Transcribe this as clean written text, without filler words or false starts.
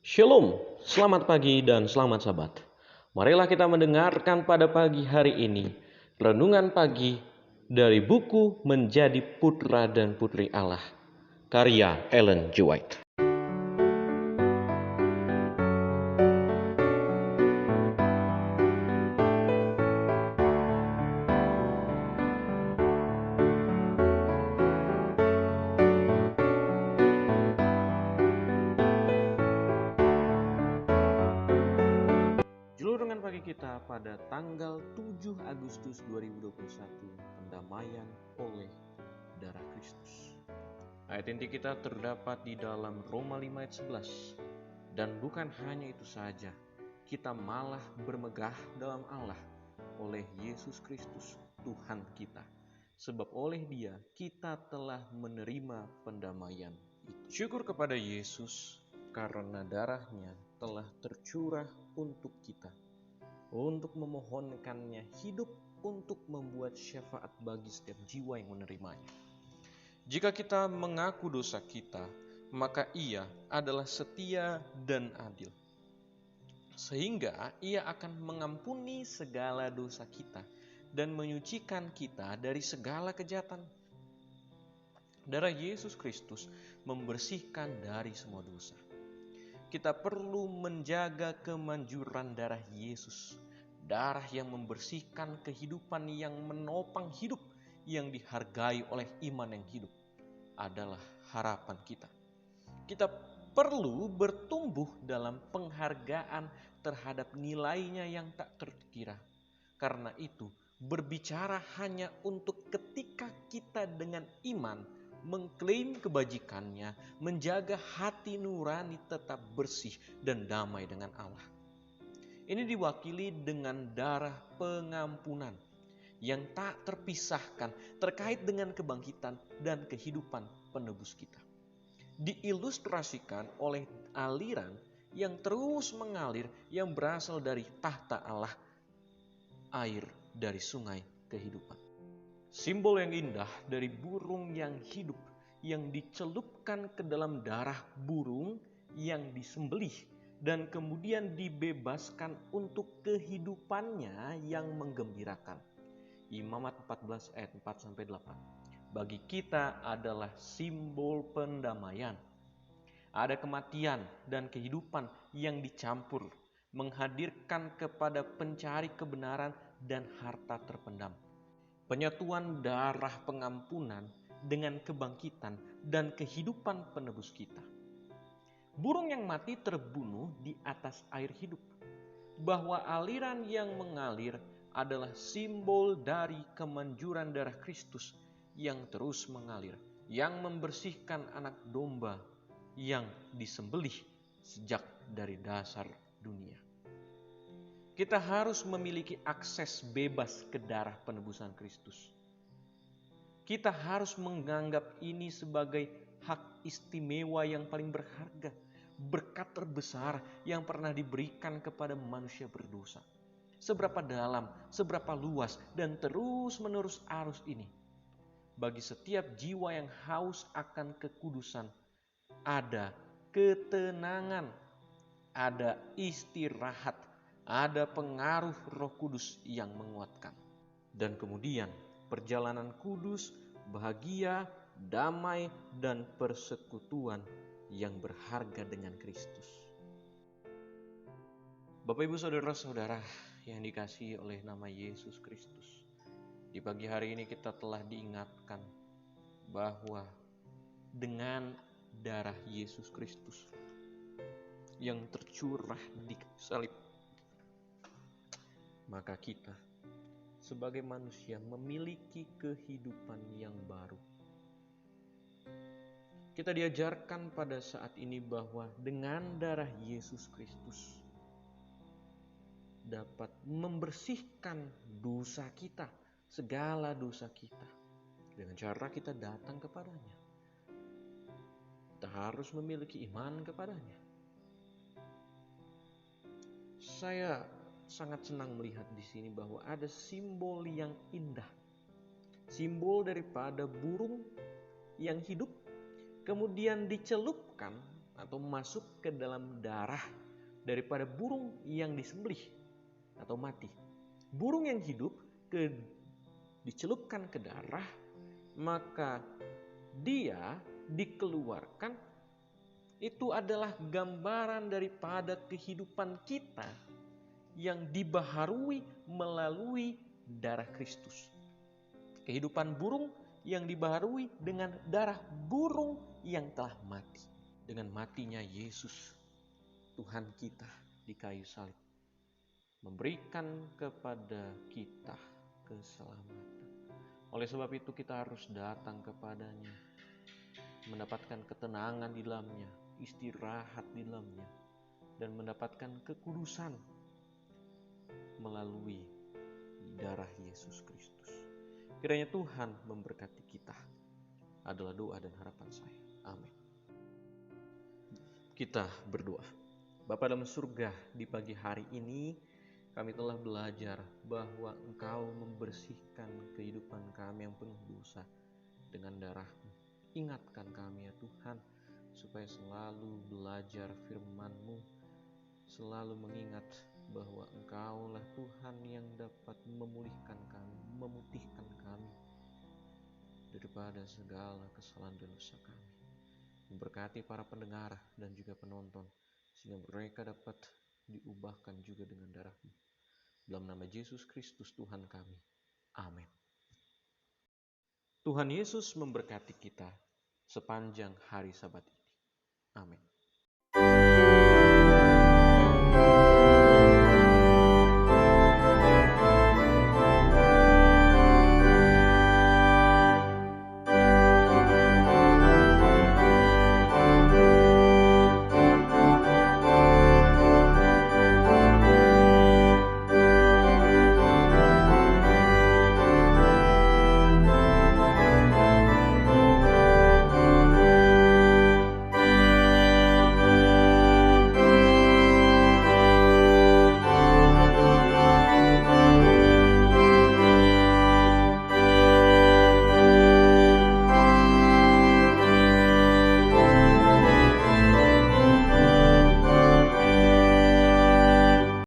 Shalom, selamat pagi dan selamat sabat. Marilah kita mendengarkan pada pagi hari ini renungan pagi dari buku Menjadi Putra dan Putri Allah, karya Ellen G. White. Judul renungan pagi kita pada tanggal 7 Agustus 2021, pendamaian oleh darah Kristus. Ayat inti kita terdapat di dalam Roma 5 ayat 11. Dan bukan hanya itu saja, kita malah bermegah dalam Allah oleh Yesus Kristus Tuhan kita. Sebab oleh Dia kita telah menerima pendamaian itu. Syukur kepada Yesus karena darahnya telah tercurah untuk kita, untuk memohonkannya hidup untuk membuat syafaat bagi setiap jiwa yang menerimanya. Jika kita mengaku dosa kita, maka Ia adalah setia dan adil, sehingga Ia akan mengampuni segala dosa kita dan menyucikan kita dari segala kejahatan. Darah Yesus Kristus membersihkan dari semua dosa. Kita perlu menjaga kemanjuran darah Yesus, darah yang membersihkan kehidupan, yang menopang hidup, yang dihargai oleh iman yang hidup, adalah harapan kita. Kita perlu bertumbuh dalam penghargaan terhadap nilainya yang tak terkira. Karena itu, berbicara hanya untuk ketika kita dengan iman mengklaim kebajikannya, menjaga hati nurani tetap bersih dan damai dengan Allah. Ini diwakili dengan darah pengampunan yang tak terpisahkan terkait dengan kebangkitan dan kehidupan penebus kita. Diilustrasikan oleh aliran yang terus mengalir yang berasal dari tahta Allah, air dari sungai kehidupan. Simbol yang indah dari burung yang hidup yang dicelupkan ke dalam darah burung yang disembelih dan kemudian dibebaskan untuk kehidupannya yang menggembirakan. Imamat 14 ayat 4-8. Bagi kita adalah simbol pendamaian. Ada kematian dan kehidupan yang dicampur, menghadirkan kepada pencari kebenaran dan harta terpendam. Penyatuan darah pengampunan dengan kebangkitan dan kehidupan penebus kita. Burung yang mati terbunuh di atas air hidup. Bahwa aliran yang mengalir adalah simbol dari kemanjuran darah Kristus yang terus mengalir, yang membersihkan anak domba yang disembelih sejak dari dasar dunia. Kita harus memiliki akses bebas ke darah penebusan Kristus. Kita harus menganggap ini sebagai hak istimewa yang paling berharga, berkat terbesar yang pernah diberikan kepada manusia berdosa. Seberapa dalam, seberapa luas, dan terus-menerus arus ini. Bagi setiap jiwa yang haus akan kekudusan, ada ketenangan, ada istirahat, ada pengaruh Roh Kudus yang menguatkan. Dan kemudian perjalanan kudus, bahagia, damai, dan persekutuan yang berharga dengan Kristus. Bapak Ibu Saudara-saudara yang dikasihi oleh nama Yesus Kristus, di pagi hari ini kita telah diingatkan bahwa dengan darah Yesus Kristus yang tercurah di salib, maka kita sebagai manusia memiliki kehidupan yang baru. Kita diajarkan pada saat ini bahwa dengan darah Yesus Kristus dapat membersihkan dosa kita, segala dosa kita, dengan cara kita datang kepadanya. Kita harus memiliki iman kepadanya. Saya sangat senang melihat di sini bahwa ada simbol yang indah. Simbol daripada burung yang hidup kemudian dicelupkan atau masuk ke dalam darah daripada burung yang disembelih atau mati. Burung yang hidup dicelupkan ke darah, maka dia dikeluarkan. Itu adalah gambaran daripada kehidupan kita yang dibaharui melalui darah Kristus. Kehidupan burung yang dibaharui dengan darah burung yang telah mati. Dengan matinya Yesus, Tuhan kita di kayu salib, memberikan kepada kita keselamatan. Oleh sebab itu kita harus datang kepadanya, mendapatkan ketenangan di dalamnya, istirahat di dalamnya, dan mendapatkan kekudusan melalui darah Yesus Kristus. Kiranya Tuhan memberkati kita. Adalah doa dan harapan saya. Amin. Kita berdoa. Bapa dalam surga, di pagi hari ini kami telah belajar bahwa Engkau membersihkan kehidupan kami yang penuh dosa dengan darah-Mu. Ingatkan kami ya Tuhan, supaya selalu belajar firman-Mu, selalu mengingat bahwa Engkaulah Tuhan yang dapat memulihkan kami, memutihkan kami daripada segala kesalahan dan dosa kami. Memberkati para pendengar dan juga penonton, sehingga mereka dapat diubahkan juga dengan darah-Mu. Dalam nama Yesus Kristus Tuhan kami. Amin. Tuhan Yesus memberkati kita sepanjang hari Sabat ini. Amin.